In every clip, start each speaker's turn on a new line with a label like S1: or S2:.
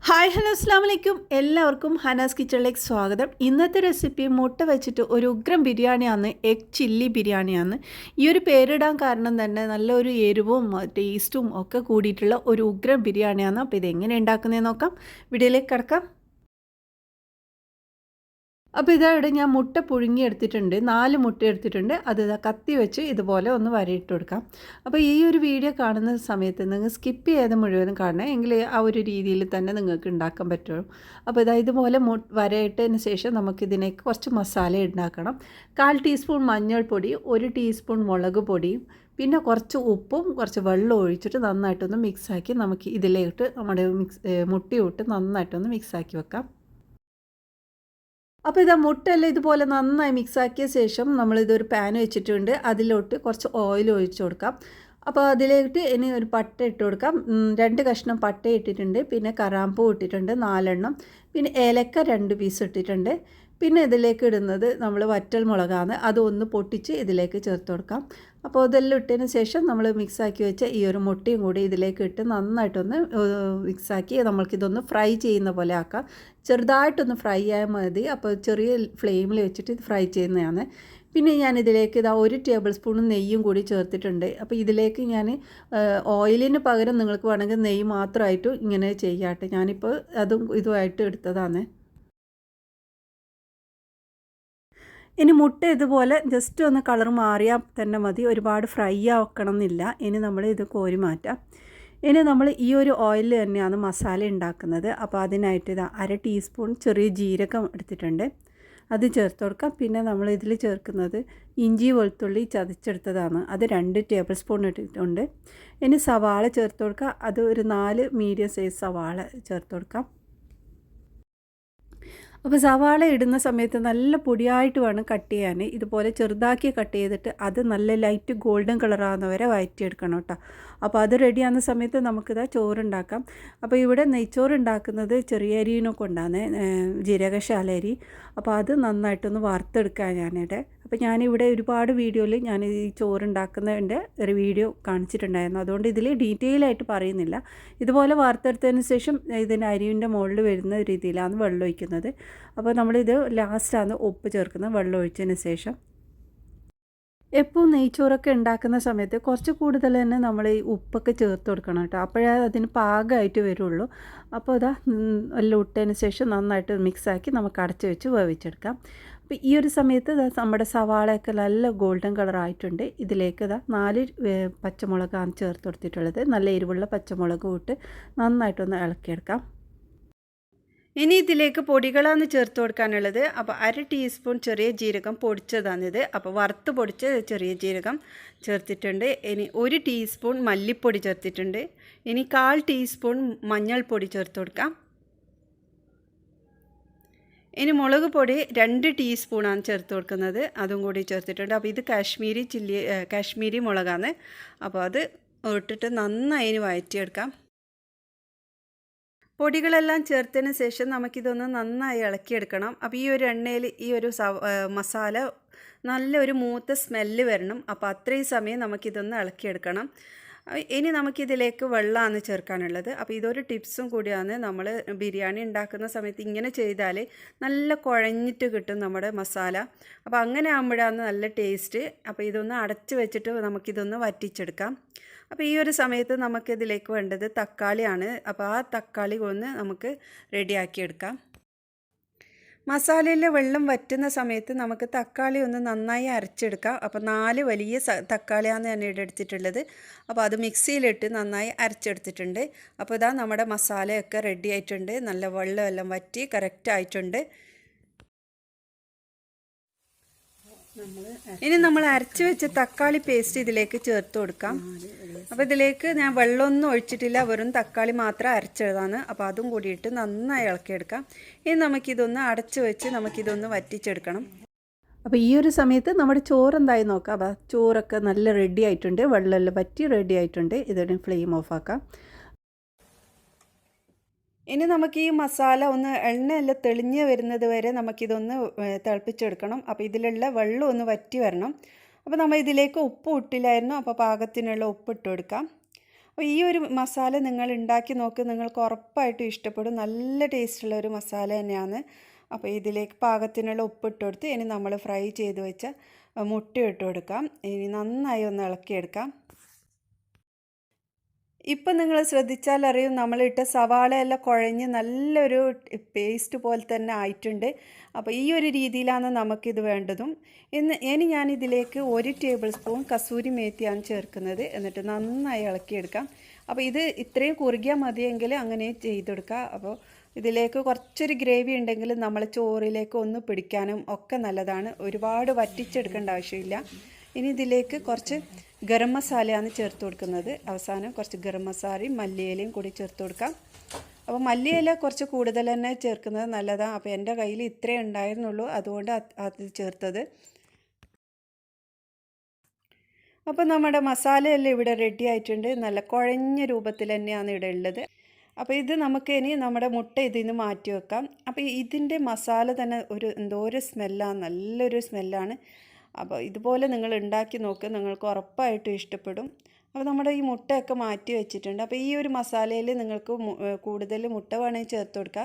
S1: Hi hello അസ്സാം വലൈക്കും എല്ലാവർക്കും ഹനാസ് കിച്ചണിലേക്ക് സ്വാഗതം. ഇന്നത്തെ റെസിപ്പി മുട്ട വെച്ചിട്ട് ഒരു ഉഗ്രം ബിരിയാണിയാണ്, എഗ് ചില്ലി ബിരിയാണിയാണ്. ഈ ഒരു പേരിടാൻ കാരണം തന്നെ നല്ലൊരു എരിവും ടേസ്റ്റും ഒക്കെ കൂടിയിട്ടുള്ള ഒരു ഉഗ്രം ബിരിയാണിയാണ്. അപ്പോൾ ഇതെങ്ങനെ ഉണ്ടാക്കുന്നതെന്ന് നോക്കാം. വീഡിയോയിലേക്ക് കിടക്കാം. അപ്പോൾ ഇതായിട്ട് ഞാൻ മുട്ട പുഴുങ്ങിയെടുത്തിട്ടുണ്ട്, 4 മുട്ട എടുത്തിട്ടുണ്ട്. അത് കത്തി വെച്ച് ഇതുപോലെ ഒന്ന് വരയിട്ട് കൊടുക്കാം. അപ്പോൾ ഈ ഒരു വീഡിയോ കാണുന്ന സമയത്ത് നിങ്ങൾ സ്കിപ്പ് ചെയ്ത് മുഴുവനും കാണണം, എങ്കിൽ ആ ഒരു രീതിയിൽ തന്നെ നിങ്ങൾക്ക് ഉണ്ടാക്കാൻ പറ്റുള്ളൂ. അപ്പോൾ ഇതുപോലെ വരയിട്ടതിന് ശേഷം നമുക്കിതിനേക്ക് കുറച്ച് മസാല ഉണ്ടാക്കണം. 1/4 ടീസ്പൂൺ മഞ്ഞൾപ്പൊടി, 1 ടീസ്പൂൺ മുളക് പൊടിയും, പിന്നെ കുറച്ച് ഉപ്പും കുറച്ച് വെള്ളം ഒഴിച്ചിട്ട് നന്നായിട്ടൊന്ന് മിക്സാക്കി നമുക്ക് ഇതിലേക്ക് നമ്മുടെ മുട്ടയിട്ട് നന്നായിട്ടൊന്ന് മിക്സാക്കി വെക്കാം. അപ്പോൾ ഇതാ മുട്ടയെല്ലാം ഇതുപോലെ നന്നായി മിക്സാക്കിയ ശേഷം നമ്മളിതൊരു പാൻ വെച്ചിട്ടുണ്ട്. അതിലോട്ട് കുറച്ച് ഓയിൽ ഒഴിച്ച് കൊടുക്കാം. അപ്പോൾ അതിലേക്ക് ഇനി ഒരു പട്ട ഇട്ട് കൊടുക്കാം. 2 കഷ്ണം പട്ട ഇട്ടിട്ടുണ്ട്, പിന്നെ കറാമ്പൂ ഇട്ടിട്ടുണ്ട് 4 എണ്ണം, പിന്നെ ഏലക്ക 2 പീസ് ഇട്ടിട്ടുണ്ട്. പിന്നെ ഇതിലേക്ക് ഇടുന്നത് നമ്മൾ വറ്റൽ മുളകാണ്, അതൊന്ന് പൊട്ടിച്ച് ഇതിലേക്ക് ചേർത്ത് കൊടുക്കാം. അപ്പോൾ ഇതെല്ലാം ഇട്ടതിന് ശേഷം നമ്മൾ മിക്സാക്കി വെച്ച ഈ ഒരു മുട്ടയും കൂടി ഇതിലേക്ക് ഇട്ട് നന്നായിട്ടൊന്ന് മിക്സാക്കി നമ്മൾക്കിതൊന്ന് ഫ്രൈ ചെയ്യുന്ന പോലെ ആക്കാം. ചെറുതായിട്ടൊന്ന് ഫ്രൈ ആയാൽ മതി. അപ്പോൾ ചെറിയ ഫ്ലെയിമിൽ വെച്ചിട്ട് ഇത് ഫ്രൈ ചെയ്യുന്നതാണ്. പിന്നെ ഞാൻ ഇതിലേക്ക് 1 ടേബിൾ സ്പൂൺ നെയ്യും കൂടി ചേർത്തിട്ടുണ്ട്. അപ്പോൾ ഇതിലേക്ക് ഞാൻ ഓയിലിന് പകരം നിങ്ങൾക്ക് വേണമെങ്കിൽ നെയ്യ് മാത്രമായിട്ടും ഇങ്ങനെ ചെയ്യാട്ടെ. ഞാനിപ്പോൾ അതും ഇതുമായിട്ട് എടുത്തതാണ്. ഇനി മുട്ട ഇതുപോലെ ജസ്റ്റ് ഒന്ന് കളർ മാറിയാൽ തന്നെ മതി, ഒരുപാട് ഫ്രൈ ആക്കണം എന്നില്ല. ഇനി നമ്മൾ ഇത് കോരി മാറ്റാം. ഇനി നമ്മൾ ഈ ഒരു ഓയിൽ തന്നെയാണ് മസാല ഉണ്ടാക്കുന്നത്. അപ്പോൾ അതിനായിട്ട് 1/2 ടീസ്പൂൺ ചെറിയ ജീരകം എടുത്തിട്ടുണ്ട്, അത് ചേർത്ത് കൊടുക്കാം. പിന്നെ നമ്മൾ ഇതിൽ ചേർക്കുന്നത് ഇഞ്ചി വെളുത്തുള്ളി ചതച്ചെടുത്തതാണ്, അത് 2 ടേബിൾ സ്പൂൺ ഇട്ടിട്ടുണ്ട്. ഇനി സവാള ചേർത്ത് കൊടുക്കുക, അത് ഒരു 4 മീഡിയം സൈസ് സവാള ചേർത്ത് കൊടുക്കാം. അപ്പോൾ സവാള ഇടുന്ന സമയത്ത് നല്ല പൊടിയായിട്ട് വേണം കട്ട് ചെയ്യാൻ. ഇതുപോലെ ചെറുതാക്കി കട്ട് ചെയ്തിട്ട് അത് നല്ല ലൈറ്റ് ഗോൾഡൻ കളറാകുന്നവരെ വഴറ്റിയെടുക്കണം കേട്ടോ. അപ്പോൾ അത് റെഡിയാകുന്ന സമയത്ത് നമുക്കിതാ ചോറുണ്ടാക്കാം. അപ്പോൾ ഇവിടെ നെയ്ച്ചോറ് ഉണ്ടാക്കുന്നത് ചെറിയ അരിനെ കൊണ്ടാണ്, ജീരകശാല അരി. അപ്പോൾ അത് നന്നായിട്ടൊന്ന് വറുത്തെടുക്കാൻ ഞാനിവിടെ. അപ്പോൾ ഞാനിവിടെ ഒരുപാട് വീഡിയോയിൽ ഞാൻ ഈ ചോറുണ്ടാക്കുന്നതിൻ്റെ ഒരു വീഡിയോ കാണിച്ചിട്ടുണ്ടായിരുന്നു, അതുകൊണ്ട് ഇതിൽ ഡീറ്റെയിൽ ആയിട്ട് പറയുന്നില്ല. ഇതുപോലെ വറുത്തെടുത്തതിന് ശേഷം ഇതിൻ്റെ അരിവിൻ്റെ മുകളിൽ വരുന്ന രീതിയിലാണ് വെള്ളം ഒഴിക്കുന്നത്. അപ്പോൾ നമ്മളിത് ലാസ്റ്റാണ് ഉപ്പ് ചേർക്കുന്നത് വെള്ളം ഒഴിച്ചതിന് ശേഷം. എപ്പോൾ നെയ്ച്ചോറൊക്കെ ഉണ്ടാക്കുന്ന സമയത്ത് കുറച്ച് കൂടുതൽ തന്നെ നമ്മൾ ഈ ഉപ്പൊക്കെ ചേർത്ത് കൊടുക്കണം കേട്ടോ, അപ്പോഴേ അതിന് പാകമായിട്ട് വരുള്ളൂ. അപ്പോൾ എല്ലാം ഇട്ടതിന് ശേഷം നന്നായിട്ട് മിക്സാക്കി നമുക്ക് അടച്ച് വെച്ച് വേവിച്ചെടുക്കാം. അപ്പോൾ ഈ ഒരു സമയത്ത് നമ്മുടെ സവാളയൊക്കെ നല്ല ഗോൾഡൻ കളറായിട്ടുണ്ട്. ഇതിലേക്ക് 4 പച്ചമുളകാണ് ചേർത്ത് കൊടുത്തിട്ടുള്ളത്. നല്ല എരിവുള്ള പച്ചമുളകും ഇട്ട് നന്നായിട്ടൊന്ന് ഇളക്കിയെടുക്കാം. ഇനി ഇതിലേക്ക് പൊടികളാണ് ചേർത്ത് കൊടുക്കാനുള്ളത്. അപ്പോൾ 1/2 ടീസ്പൂൺ ചെറിയ ജീരകം പൊടിച്ചതാണിത്. അപ്പോൾ വറുത്ത് പൊടിച്ച ചെറിയ ജീരകം ചേർത്തിട്ടുണ്ട്. ഇനി 1 ടീസ്പൂൺ മല്ലിപ്പൊടി ചേർത്തിട്ടുണ്ട്. ഇനി 1/4 ടീസ്പൂൺ മഞ്ഞൾപ്പൊടി ചേർത്ത് കൊടുക്കാം. ഇനി മുളക് പൊടി 2 ടീസ്പൂണാണ് ചേർത്ത് കൊടുക്കുന്നത്, അതും കൂടി ചേർത്തിട്ടുണ്ട്. അപ്പോൾ ഇത് കാശ്മീരി മുളകാണ്. അപ്പോൾ അത് ഇട്ടിട്ട് നന്നായി വഴറ്റിയെടുക്കാം. പൊടികളെല്ലാം ചേർത്തതിന് ശേഷം നമുക്കിതൊന്ന് നന്നായി ഇളക്കിയെടുക്കണം. അപ്പോൾ ഈ ഒരു എണ്ണയിൽ ഈ ഒരു മസാല നല്ലൊരു മൂത്ത സ്മെല്ല് വരണം. അപ്പോൾ അത്രയും സമയം നമുക്കിതൊന്ന് ഇളക്കിയെടുക്കണം. ഇനി നമുക്കിതിലേക്ക് വെള്ളമാണ് ചേർക്കാനുള്ളത്. അപ്പോൾ ഇതൊരു ടിപ്സും കൂടിയാണ്. നമ്മൾ ബിരിയാണി ഉണ്ടാക്കുന്ന സമയത്ത് ഇങ്ങനെ ചെയ്താൽ നല്ല കുഴഞ്ഞിട്ട് കിട്ടും നമ്മുടെ മസാല. അപ്പോൾ അങ്ങനെ ആകുമ്പോഴാണ് നല്ല ടേസ്റ്റ്. അപ്പോൾ ഇതൊന്ന് അടച്ച് വെച്ചിട്ട് നമുക്കിതൊന്ന് വറ്റിച്ചെടുക്കാം. അപ്പോൾ ഈ ഒരു സമയത്ത് നമുക്കിതിലേക്ക് വേണ്ടത് തക്കാളിയാണ്. അപ്പോൾ ആ തക്കാളി ഒന്ന് നമുക്ക് റെഡിയാക്കിയെടുക്കാം. മസാലയിൽ വെള്ളം വറ്റുന്ന സമയത്ത് നമുക്ക് തക്കാളി ഒന്ന് നന്നായി അരച്ചെടുക്കാം. അപ്പോൾ 4 വലിയ തക്കാളിയാണ് ഞാൻ ഇവിടെ എടുത്തിട്ടുള്ളത്. അപ്പോൾ അത് മിക്സിയിലിട്ട് നന്നായി അരച്ചെടുത്തിട്ടുണ്ട്. അപ്പോൾ നമ്മുടെ മസാലയൊക്കെ റെഡി ആയിട്ടുണ്ട്. നല്ല വെള്ളമെല്ലാം വറ്റി കറക്റ്റ് ആയിട്ടുണ്ട്. ഇനി നമ്മൾ അരച്ച് വെച്ച തക്കാളി പേസ്റ്റ് ഇതിലേക്ക് ചേർത്ത് കൊടുക്കാം. അപ്പോൾ ഇതിലേക്ക് ഞാൻ വെള്ളമൊന്നും ഒഴിച്ചിട്ടില്ല, വെറും തക്കാളി മാത്രം അരച്ചതാണ്. അപ്പോൾ അതും കൂടിയിട്ട് നന്നായി ഇളക്കിയെടുക്കാം. ഇനി നമുക്കിതൊന്ന് അടച്ച് വെച്ച് നമുക്കിതൊന്ന് വറ്റിച്ചെടുക്കണം. അപ്പോൾ ഈ ഒരു സമയത്ത് നമ്മുടെ ചോറ് എന്തായി നോക്കാം. അപ്പോൾ ചോറൊക്കെ നല്ല റെഡി ആയിട്ടുണ്ട്, വെള്ളമെല്ലാം വറ്റി റെഡി ആയിട്ടുണ്ട്. ഇതൊരു ഫ്ലെയിം ഓഫാക്കാം. ഇനി നമുക്ക് ഈ മസാല ഒന്ന് എണ്ണയെല്ലാം തെളിഞ്ഞ് വരുന്നത് വരെ നമുക്കിതൊന്ന് തിളപ്പിച്ചെടുക്കണം. അപ്പോൾ ഇതിലുള്ള വെള്ളം ഒന്ന് വറ്റി വരണം. അപ്പോൾ നമ്മൾ ഇതിലേക്ക് ഉപ്പ് ഇട്ടില്ലായിരുന്നു, അപ്പോൾ പാകത്തിനുള്ള ഉപ്പ് ഇട്ട് കൊടുക്കാം. അപ്പോൾ ഈ ഒരു മസാല നിങ്ങൾ ഉണ്ടാക്കി നോക്ക്, നിങ്ങൾക്ക് ഉറപ്പായിട്ടും ഇഷ്ടപ്പെടും. നല്ല ടേസ്റ്റുള്ള ഒരു മസാല തന്നെയാണ്. അപ്പോൾ ഇതിലേക്ക് പാകത്തിനുള്ള ഉപ്പിട്ട് കൊടുത്ത് ഇനി നമ്മൾ ഫ്രൈ ചെയ്ത് വെച്ച മുട്ട ഇട്ട് കൊടുക്കാം. ഇനി നന്നായി ഒന്ന് ഇളക്കിയെടുക്കാം. ഇപ്പം നിങ്ങൾ ശ്രദ്ധിച്ചാൽ അറിയും നമ്മളിട്ട സവാളയെല്ലാം കുഴഞ്ഞ് നല്ലൊരു പേസ്റ്റ് പോലെ തന്നെ ആയിട്ടുണ്ട്. അപ്പോൾ ഈ ഒരു രീതിയിലാണ് നമുക്കിത് വേണ്ടതും. ഇനി ഞാനിതിലേക്ക് 1 ടേബിൾ സ്പൂൺ കസൂരി മേത്തിയാണ് ചേർക്കുന്നത്. എന്നിട്ട് നന്നായി ഇളക്കിയെടുക്കാം. അപ്പോൾ ഇത് ഇത്രയും കുറുകിയാൽ മതിയെങ്കിൽ അങ്ങനെ ചെയ്തെടുക്കുക. അപ്പോൾ ഇതിലേക്ക് കുറച്ചൊരു ഗ്രേവി ഉണ്ടെങ്കിൽ നമ്മൾ ചോറിലേക്ക് ഒന്ന് പിടിക്കാനും ഒക്കെ നല്ലതാണ്. ഒരുപാട് വറ്റിച്ചെടുക്കേണ്ട ആവശ്യമില്ല. ഇനി ഇതിലേക്ക് കുറച്ച് ഗരം മസാലയാണ് ചേർത്ത് കൊടുക്കുന്നത്. അവസാനം കുറച്ച് ഗരം മസാലയും മല്ലിയിലയും കൂടി ചേർത്ത് കൊടുക്കാം. അപ്പോൾ മല്ലിയില കുറച്ച് കൂടുതൽ തന്നെ ചേർക്കുന്നത് നല്ലതാണ്. അപ്പോൾ എൻ്റെ കയ്യിൽ ഇത്രേ ഉണ്ടായിരുന്നുള്ളൂ, അതുകൊണ്ട് അത് ചേർത്തത്. അപ്പോൾ നമ്മുടെ മസാലയെല്ലാം ഇവിടെ റെഡി ആയിട്ടുണ്ട്. നല്ല കുഴഞ്ഞ രൂപത്തിൽ തന്നെയാണ് ഇവിടെ ഉള്ളത്. അപ്പോൾ ഇത് നമുക്ക് ഇനി നമ്മുടെ മുട്ട ഇതിൽ നിന്ന് മാറ്റി വെക്കാം. അപ്പോൾ ഇതിൻ്റെ മസാല തന്നെ എന്തോ ഒരു സ്മെല്ലാണ്, നല്ലൊരു സ്മെല്ലാണ്. അപ്പോൾ ഇതുപോലെ നിങ്ങൾ ഉണ്ടാക്കി നോക്ക്, നിങ്ങൾക്ക് ഉറപ്പായിട്ടും ഇഷ്ടപ്പെടും. അപ്പോൾ നമ്മുടെ ഈ മുട്ടയൊക്കെ മാറ്റി വെച്ചിട്ടുണ്ട്. അപ്പോൾ ഈ ഒരു മസാലയിൽ നിങ്ങൾക്ക് കൂടുതൽ മുട്ട വേണമെങ്കിൽ ചേർത്ത് കൊടുക്കുക.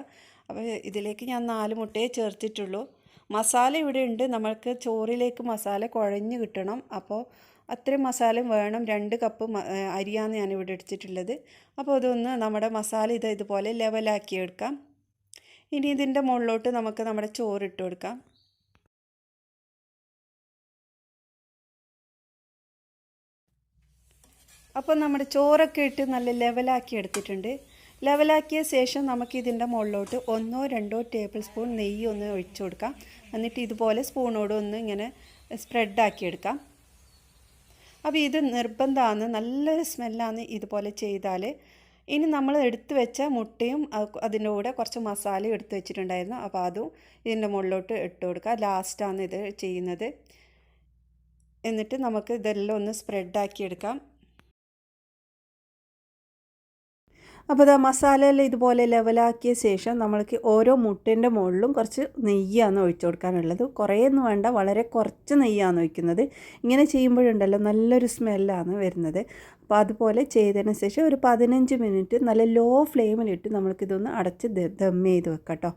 S1: അപ്പോൾ ഇതിലേക്ക് ഞാൻ 4 മുട്ടയെ ചേർത്തിട്ടുള്ളൂ. മസാല ഇവിടെ ഉണ്ട്. നമ്മൾക്ക് ചോറിലേക്ക് മസാല കുഴഞ്ഞ് കിട്ടണം. അപ്പോൾ അത്രയും മസാലയും വേണം. 2 കപ്പ് അരിയാണ് ഞാനിവിടെ എടുത്തിട്ടുള്ളത്. അപ്പോൾ അതൊന്ന് നമ്മുടെ മസാല ഇതുപോലെ ലെവലാക്കി എടുക്കാം. ഇനി ഇതിൻ്റെ മുകളിലോട്ട് നമുക്ക് നമ്മുടെ ചോറിട്ട് കൊടുക്കാം. അപ്പോൾ നമ്മുടെ ചോറൊക്കെ ഇട്ട് നല്ല ലെവലാക്കി എടുത്തിട്ടുണ്ട്. ലെവലാക്കിയ ശേഷം നമുക്ക് ഇതിൻ്റെ മുകളിലോട്ട് 1-2 ടേബിൾ സ്പൂൺ നെയ്യ് ഒന്ന് ഒഴിച്ചു കൊടുക്കാം. എന്നിട്ട് ഇതുപോലെ സ്പൂണോട് ഒന്ന് ഇങ്ങനെ സ്പ്രെഡാക്കി എടുക്കാം. അപ്പോൾ ഇത് നിർബന്ധമാണ്, നല്ലൊരു സ്മെല്ലാണ് ഇതുപോലെ ചെയ്താൽ. ഇനി നമ്മൾ എടുത്തു വെച്ച മുട്ടയും അതിൻ്റെ കൂടെ കുറച്ച് മസാലയും എടുത്ത് വെച്ചിട്ടുണ്ടായിരുന്നു. അപ്പോൾ അതും ഇതിൻ്റെ മുകളിലോട്ട് ഇട്ട് കൊടുക്കുക. ലാസ്റ്റാണ് ഇത് ചെയ്യുന്നത്. എന്നിട്ട് നമുക്ക് ഇതെല്ലാം ഒന്ന് സ്പ്രെഡാക്കി എടുക്കാം. അപ്പോൾ ഇതാ മസാലയെല്ലാം ഇതുപോലെ ലെവലാക്കിയ ശേഷം നമ്മൾക്ക് ഓരോ മുട്ടേൻ്റെ മുകളിലും കുറച്ച് നെയ്യാണ് ഒഴിച്ചു കൊടുക്കാനുള്ളത്. കുറേയൊന്നും വേണ്ട, വളരെ കുറച്ച് നെയ്യാണ് ഒഴിക്കുന്നത്. ഇങ്ങനെ ചെയ്യുമ്പോഴുണ്ടല്ലോ നല്ലൊരു സ്മെല്ലാണ് വരുന്നത്. അപ്പോൾ അതുപോലെ ചെയ്തതിന് ശേഷം ഒരു 15 മിനിറ്റ് നല്ല ലോ ഫ്ലെയിമിലിട്ട് നമ്മൾക്കിതൊന്ന് അടച്ച് ദം ചെയ്ത് വെക്കാം കേട്ടോ.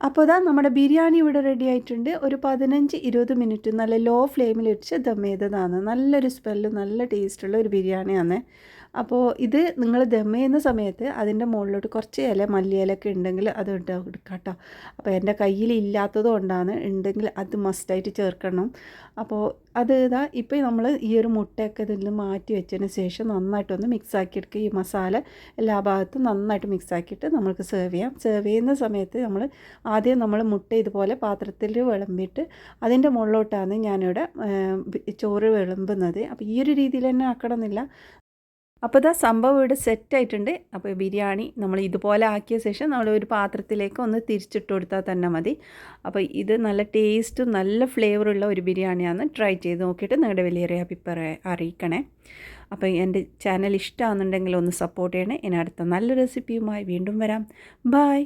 S1: അപ്പോൾ ഇതാ നമ്മുടെ ബിരിയാണി ഇവിടെ റെഡി ആയിട്ടുണ്ട്. ഒരു 15-20 മിനിറ്റ് നല്ല ലോ ഫ്ലെയിമിലിട്ട് ദം ചെയ്തതാണ്. നല്ലൊരു സ്മെല്ലും നല്ല ടേസ്റ്റുള്ള ഒരു ബിരിയാണിയാണ്. അപ്പോൾ ഇത് നിങ്ങൾ ദം ചെയ്യുന്ന സമയത്ത് അതിൻ്റെ മുകളിലോട്ട് കുറച്ച് മല്ലിയിലൊക്കെ ഉണ്ടെങ്കിൽ അത് എടുക്കാം കേട്ടോ. അപ്പോൾ എൻ്റെ കയ്യിൽ ഇല്ലാത്തത് കൊണ്ടാണ്, ഉണ്ടെങ്കിൽ അത് മസ്റ്റായിട്ട് ചേർക്കണം. അപ്പോൾ അത് ഇതാ ഇപ്പോൾ നമ്മൾ ഈ ഒരു മുട്ടയൊക്കെ ഇതിൽ നിന്ന് മാറ്റി വെച്ചതിന് ശേഷം നന്നായിട്ടൊന്ന് മിക്സ് ആക്കിയെടുക്കുക. ഈ മസാല എല്ലാ ഭാഗത്തും നന്നായിട്ട് മിക്സ് ആക്കിയിട്ട് നമുക്ക് സെർവ് ചെയ്യാം. സെർവ് ചെയ്യുന്ന സമയത്ത് ആദ്യം നമ്മൾ മുട്ട ഇതുപോലെ പാത്രത്തിൽ വിളമ്പിയിട്ട് അതിൻ്റെ മുകളിലോട്ടാണ് ഞാനിവിടെ ചോറ് വിളമ്പുന്നത്. അപ്പോൾ ഈ ഒരു രീതിയിൽ തന്നെ ആക്കണമെന്നില്ല. അപ്പോൾ ഇതാ സംഭവം ഇവിടെ സെറ്റായിട്ടുണ്ട്. അപ്പോൾ ബിരിയാണി നമ്മൾ ഇതുപോലെ ആക്കിയ ശേഷം നമ്മൾ ഒരു പാത്രത്തിലേക്ക് ഒന്ന് തിരിച്ചിട്ട് കൊടുത്താൽ തന്നെ മതി. അപ്പോൾ ഇത് നല്ല ടേസ്റ്റും നല്ല ഫ്ലേവറുള്ള ഒരു ബിരിയാണിയാണ്. ട്രൈ ചെയ്ത് നോക്കിയിട്ട് നിങ്ങളുടെ വലിയ അഭിപ്രായം അറിയിക്കണേ. അപ്പോൾ എൻ്റെ ചാനൽ ഇഷ്ടമാണെന്നുണ്ടെങ്കിൽ ഒന്ന് സപ്പോർട്ട് ചെയ്യണേ. ഇനി അടുത്ത നല്ല റെസിപ്പിയുമായി വീണ്ടും വരാം. ബൈ.